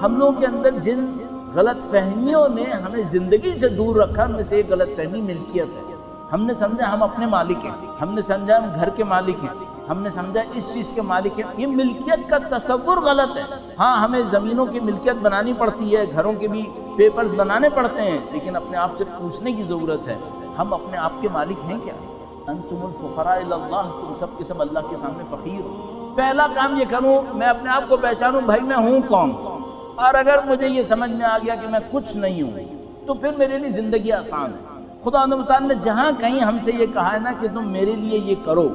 ہم لوگوں کے اندر جن غلط فہمیوں نے ہمیں زندگی سے دور رکھا، ان میں سے ایک غلط فہمی ملکیت ہے۔ ہم نے سمجھا ہم اپنے مالک ہیں، ہم نے سمجھا ہم گھر کے مالک ہیں، ہم نے سمجھا اس چیز کے مالک ہیں۔ یہ ملکیت کا تصور غلط ہے۔ ہاں ہمیں زمینوں کی ملکیت بنانی پڑتی ہے، گھروں کے بھی پیپرز بنانے پڑتے ہیں، لیکن اپنے آپ سے پوچھنے کی ضرورت ہے ہم اپنے آپ کے مالک ہیں کیا؟ انتم الفقراء الی اللہ، تم سب کے سب اللہ کے سامنے فقیر ہو۔ پہلا کام یہ کروں میں اپنے آپ کو پہچانوں، بھائی میں ہوں کون، اور اگر مجھے یہ سمجھ میں آ گیا کہ میں کچھ نہیں ہوں تو پھر میرے لیے زندگی آسان ہے۔ خدا متعال نے جہاں کہیں ہم سے یہ کہا ہے نا کہ تم میرے لیے یہ کرو،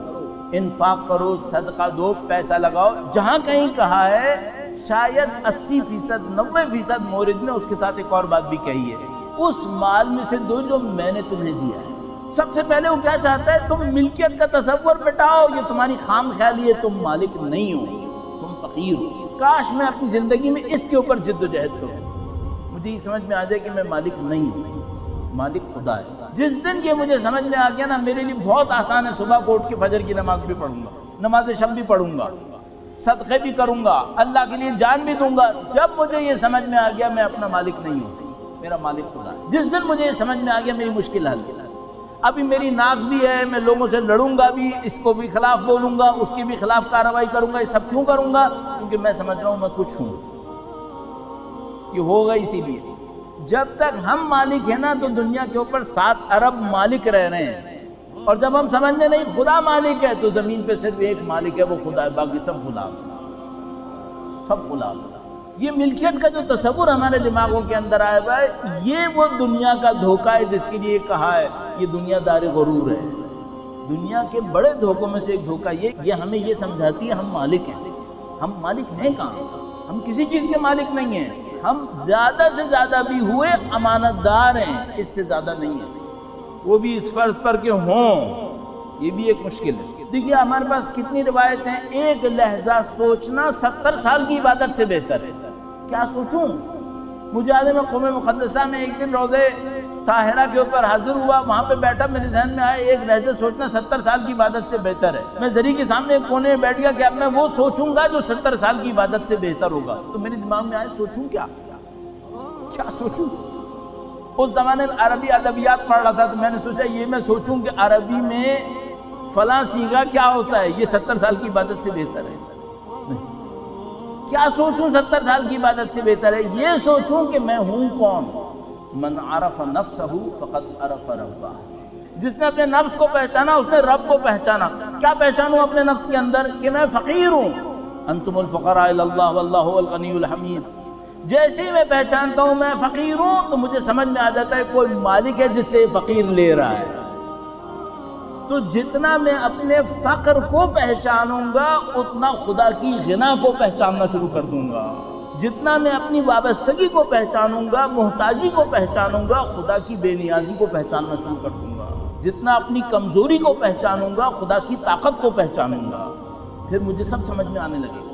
انفاق کرو، صدقہ دو، پیسہ لگاؤ، جہاں کہیں کہا ہے شاید 80%، 90% مورد میں اس کے ساتھ ایک اور بات بھی کہی ہے، اس مال میں سے دو جو میں نے تمہیں دیا ہے۔ سب سے پہلے وہ کیا چاہتا ہے؟ تم ملکیت کا تصور مٹاؤ، یہ تمہاری خام خیالی ہے، تم مالک نہیں ہو، تم فقیر ہو۔ کاش میں اپنی زندگی میں اس کے اوپر جد و جہد کروں، مجھے یہ سمجھ میں آ جائے کہ میں مالک نہیں ہوں، مالک خدا ہے۔ جس دن یہ مجھے سمجھ میں آ گیا نا، میرے لیے بہت آسان ہے، صبح کو اٹھ کے فجر کی نماز بھی پڑھوں گا، نماز شب بھی پڑھوں گا، صدقے بھی کروں گا، اللہ کے لیے جان بھی دوں گا۔ جب مجھے یہ سمجھ میں آ گیا میں اپنا مالک نہیں ہوں، میرا مالک خدا ہے، جس دن مجھے یہ سمجھ میں آ گیا میری مشکل حل ہے۔ ابھی میری ناک بھی ہے، میں لوگوں سے لڑوں گا بھی، اس کو بھی خلاف بولوں گا، اس کے بھی خلاف کارروائی کروں گا، یہ سب کیوں کروں گا؟ کیونکہ میں سمجھ رہا ہوں میں کچھ ہوں، یہ ہوگا اسی لیے۔ جب تک ہم مالک ہیں نا تو دنیا کے اوپر 7 ارب مالک رہ رہے ہیں، اور جب ہم سمجھنے نہیں خدا مالک ہے تو زمین پہ صرف ایک مالک ہے، وہ خدا ہے، باقی سب غلام، سب غلام۔ یہ ملکیت کا جو تصور ہمارے دماغوں کے اندر آیا ہوا ہے، یہ وہ دنیا کا دھوکہ ہے جس کے لیے کہا ہے یہ دنیا دار غرور ہے۔ دنیا کے بڑے دھوکوں میں سے ایک دھوکہ یہ ہمیں یہ سمجھاتی ہے ہم مالک ہیں۔ ہم مالک ہیں کہاں؟ ہم کسی چیز کے مالک نہیں ہیں، ہم زیادہ سے زیادہ بھی ہوئے امانت دار ہیں، اس سے زیادہ نہیں ہیں، وہ بھی اس فرض پر کہ ہوں، یہ بھی ایک مشکل ہے۔ دیکھیے ہمارے پاس کتنی روایت ہیں، ایک لہجہ سوچنا 70 سال کی عبادت سے بہتر ہے۔ کیا سوچوں؟ مجھے یاد ہے میں قوم مقدسہ میں ایک دن روضے طاہرہ کے اوپر حاضر ہوا، وہاں پہ بیٹھا، میرے ذہن میں آیا ایک لہجہ سوچنا 70 سال کی عبادت سے بہتر ہے۔ میں زری کے سامنے ایک کونے میں بیٹھ گیا کہ اب میں وہ سوچوں گا جو 70 سال کی عبادت سے بہتر ہوگا۔ تو میرے دماغ میں آیا سوچوں کیا سوچوں؟ اس زمانے میں عربی ادبیات پڑھ رہا تھا، تو میں نے سوچا یہ میں سوچوں کہ عربی میں فلاں صیغہ کیا ہوتا ہے، یہ 70 سال کی عبادت سے بہتر ہے۔ کیا سوچوں 70 سال کی عبادت سے بہتر ہے؟ یہ سوچوں کہ میں ہوں کون۔ من عرف نفسہ فقد عرف ربہ، جس نے اپنے نفس کو پہچانا اس نے رب کو پہچانا۔ کیا پہچانوں اپنے نفس کے اندر؟ کہ میں فقیر ہوں۔ انتم الفقراء الی اللہ واللہ هو الغنی الحمید۔ جیسے ہی میں پہچانتا ہوں میں فقیر ہوں تو مجھے سمجھ میں آ جاتا ہے کوئی مالک ہے جس سے فقیر لے رہا ہے۔ تو جتنا میں اپنے فقر کو پہچانوں گا اتنا خدا کی غنا کو پہچاننا شروع کر دوں گا۔ جتنا میں اپنی وابستگی کو پہچانوں گا، محتاجی کو پہچانوں گا، خدا کی بے نیازی کو پہچاننا شروع کر دوں گا۔ جتنا اپنی کمزوری کو پہچانوں گا، خدا کی طاقت کو پہچانوں گا، پھر مجھے سب سمجھ میں آنے لگے گا۔